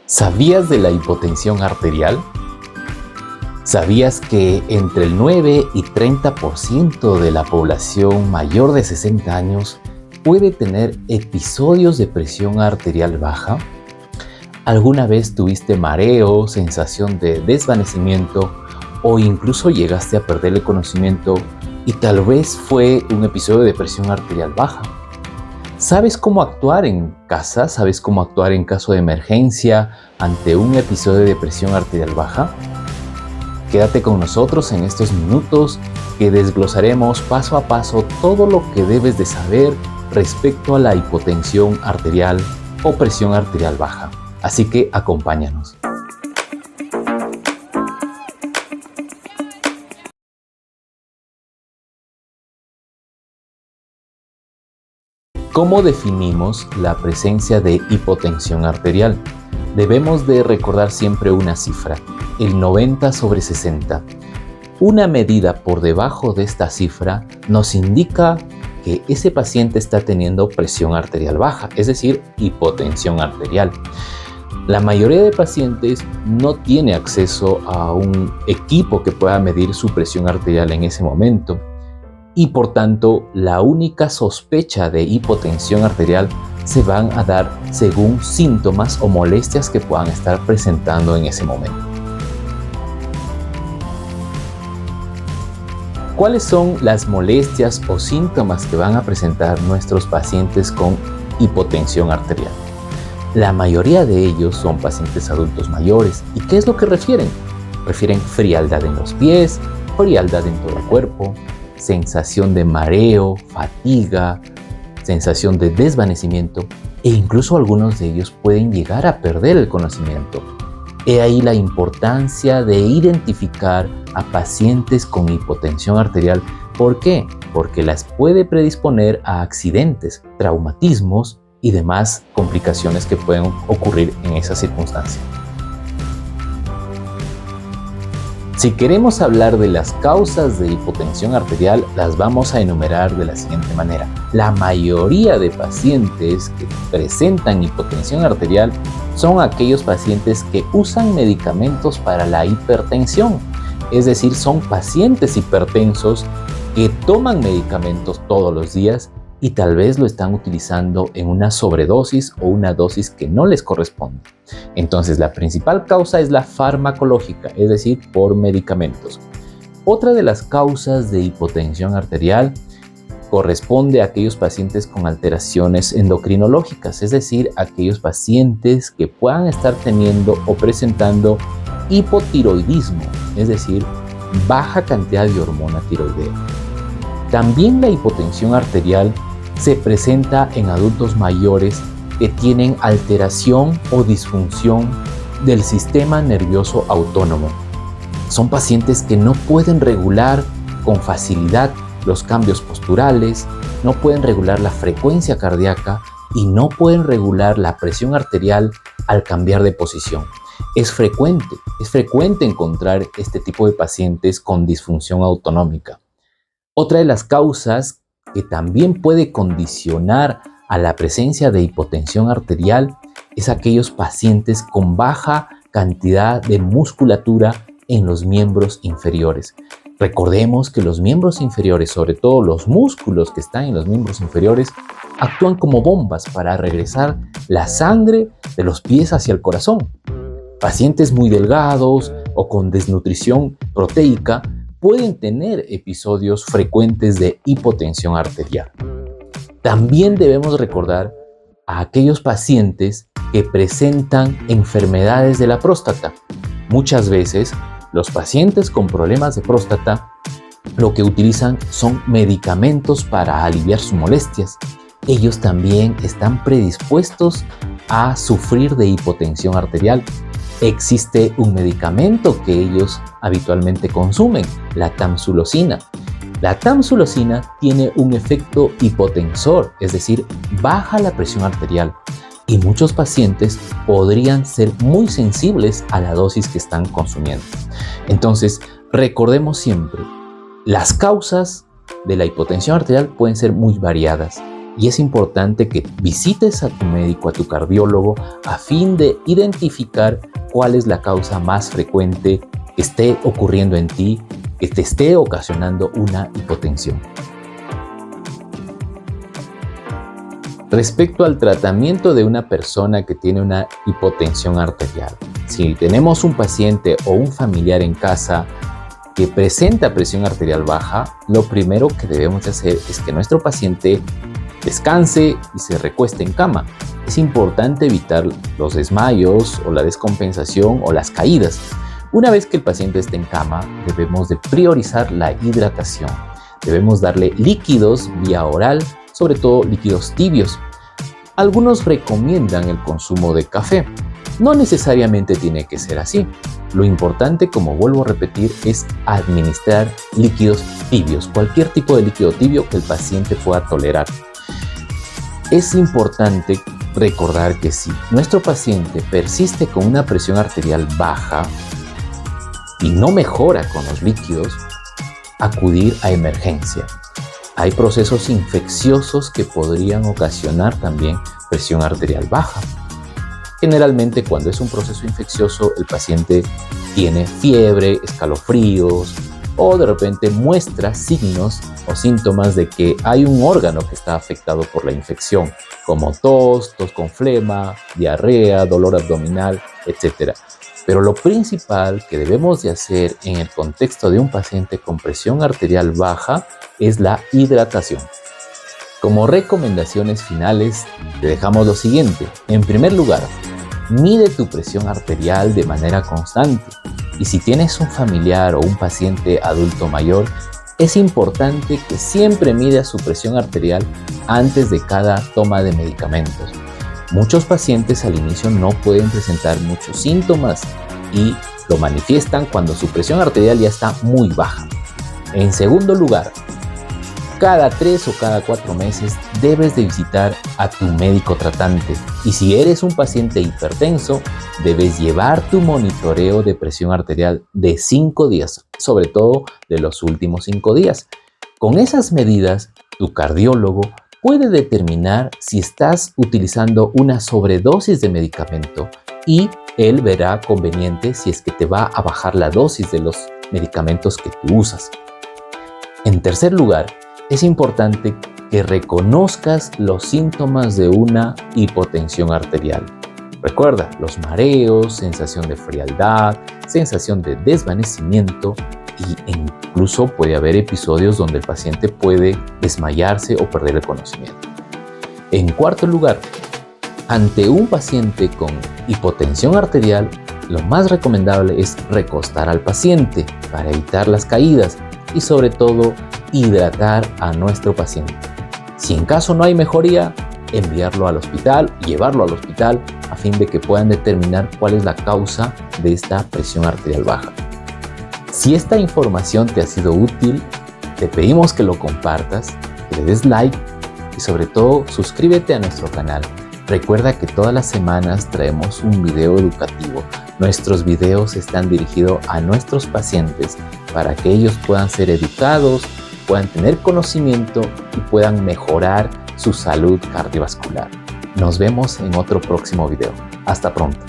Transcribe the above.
¿Sabías de la hipotensión arterial? ¿Sabías que entre el 9 y 30% de la población mayor de 60 años puede tener episodios de presión arterial baja? ¿Alguna vez tuviste mareo, sensación de desvanecimiento o incluso llegaste a perder el conocimiento y tal vez fue un episodio de presión arterial baja? ¿Sabes cómo actuar en casa? ¿Sabes cómo actuar en caso de emergencia ante un episodio de presión arterial baja? Quédate con nosotros en estos minutos que desglosaremos paso a paso todo lo que debes de saber respecto a la hipotensión arterial o presión arterial baja. Así que acompáñanos. ¿Cómo definimos la presencia de hipotensión arterial? Debemos de recordar siempre una cifra, el 90/60. Una medida por debajo de esta cifra nos indica que ese paciente está teniendo presión arterial baja, es decir, hipotensión arterial. La mayoría de pacientes no tiene acceso a un equipo que pueda medir su presión arterial en ese momento. Y por tanto, la única sospecha de hipotensión arterial se van a dar según síntomas o molestias que puedan estar presentando en ese momento. ¿Cuáles son las molestias o síntomas que van a presentar nuestros pacientes con hipotensión arterial? La mayoría de ellos son pacientes adultos mayores. ¿Y qué es lo que refieren? Refieren frialdad en los pies, frialdad en todo el cuerpo, sensación de mareo, fatiga, sensación de desvanecimiento e incluso algunos de ellos pueden llegar a perder el conocimiento. He ahí la importancia de identificar a pacientes con hipotensión arterial. ¿Por qué? Porque las puede predisponer a accidentes, traumatismos y demás complicaciones que pueden ocurrir en esa circunstancia. Si queremos hablar de las causas de hipotensión arterial, las vamos a enumerar de la siguiente manera. La mayoría de pacientes que presentan hipotensión arterial son aquellos pacientes que usan medicamentos para la hipertensión. Es decir, son pacientes hipertensos que toman medicamentos todos los días y tal vez lo están utilizando en una sobredosis o una dosis que no les corresponde. Entonces, la principal causa es la farmacológica, es decir, por medicamentos. Otra de las causas de hipotensión arterial corresponde a aquellos pacientes con alteraciones endocrinológicas, es decir, aquellos pacientes que puedan estar teniendo o presentando hipotiroidismo, es decir, baja cantidad de hormona tiroidea. También la hipotensión arterial se presenta en adultos mayores que tienen alteración o disfunción del sistema nervioso autónomo. Son pacientes que no pueden regular con facilidad los cambios posturales, no pueden regular la frecuencia cardíaca y no pueden regular la presión arterial al cambiar de posición. Es frecuente encontrar este tipo de pacientes con disfunción autonómica. Otra de las causas que también puede condicionar a la presencia de hipotensión arterial es aquellos pacientes con baja cantidad de musculatura en los miembros inferiores. Recordemos que los miembros inferiores, sobre todo los músculos que están en los miembros inferiores, actúan como bombas para regresar la sangre de los pies hacia el corazón. Pacientes muy delgados o con desnutrición proteica pueden tener episodios frecuentes de hipotensión arterial. También debemos recordar a aquellos pacientes que presentan enfermedades de la próstata. Muchas veces los pacientes con problemas de próstata lo que utilizan son medicamentos para aliviar sus molestias. Ellos también están predispuestos a sufrir de hipotensión arterial. Existe un medicamento que ellos habitualmente consumen, la tamsulosina. La tamsulosina tiene un efecto hipotensor, es decir, baja la presión arterial y muchos pacientes podrían ser muy sensibles a la dosis que están consumiendo. Entonces, recordemos siempre, las causas de la hipotensión arterial pueden ser muy variadas. y es importante que visites a tu médico, a tu cardiólogo, a fin de identificar cuál es la causa más frecuente que esté ocurriendo en ti, que te esté ocasionando una hipotensión. Respecto al tratamiento de una persona que tiene una hipotensión arterial, si tenemos un paciente o un familiar en casa que presenta presión arterial baja, lo primero que debemos hacer es que nuestro paciente descanse y se recueste en cama. Es importante evitar los desmayos o la descompensación o las caídas. Una vez que el paciente esté en cama, debemos de priorizar la hidratación. Debemos darle líquidos vía oral, sobre todo líquidos tibios. Algunos recomiendan el consumo de café. No necesariamente tiene que ser así. Lo importante, como vuelvo a repetir, es administrar líquidos tibios, cualquier tipo de líquido tibio que el paciente pueda tolerar. Es importante recordar que si nuestro paciente persiste con una presión arterial baja y no mejora con los líquidos, acudir a emergencia. Hay procesos infecciosos que podrían ocasionar también presión arterial baja. Generalmente, cuando es un proceso infeccioso, el paciente tiene fiebre, escalofríos o de repente muestra signos o síntomas de que hay un órgano que está afectado por la infección, como tos con flema, diarrea, dolor abdominal, etc. Pero lo principal que debemos de hacer en el contexto de un paciente con presión arterial baja es la hidratación. Como recomendaciones finales, te dejamos lo siguiente. En primer lugar, mide tu presión arterial de manera constante. Y si tienes un familiar o un paciente adulto mayor, es importante que siempre mida su presión arterial antes de cada toma de medicamentos. Muchos pacientes al inicio no pueden presentar muchos síntomas y lo manifiestan cuando su presión arterial ya está muy baja. En segundo lugar, cada 3 o cada 4 meses debes de visitar a tu médico tratante. Y si eres un paciente hipertenso, debes llevar tu monitoreo de presión arterial de 5 días, sobre todo de los últimos 5 días. Con esas medidas, tu cardiólogo puede determinar si estás utilizando una sobredosis de medicamento y él verá conveniente si es que te va a bajar la dosis de los medicamentos que tú usas. En tercer lugar, es importante que reconozcas los síntomas de una hipotensión arterial. Recuerda, los mareos, sensación de frialdad, sensación de desvanecimiento e incluso puede haber episodios donde el paciente puede desmayarse o perder el conocimiento. En cuarto lugar, ante un paciente con hipotensión arterial, lo más recomendable es recostar al paciente para evitar las caídas y sobre todo hidratar a nuestro paciente. Si en caso no hay mejoría, enviarlo al hospital, llevarlo al hospital a fin de que puedan determinar cuál es la causa de esta presión arterial baja. Si esta información te ha sido útil, te pedimos que lo compartas, que le des like y sobre todo suscríbete a nuestro canal. Recuerda que todas las semanas traemos un video educativo. Nuestros videos están dirigidos a nuestros pacientes para que ellos puedan ser educados, puedan tener conocimiento y puedan mejorar su salud cardiovascular. Nos vemos en otro próximo video. Hasta pronto.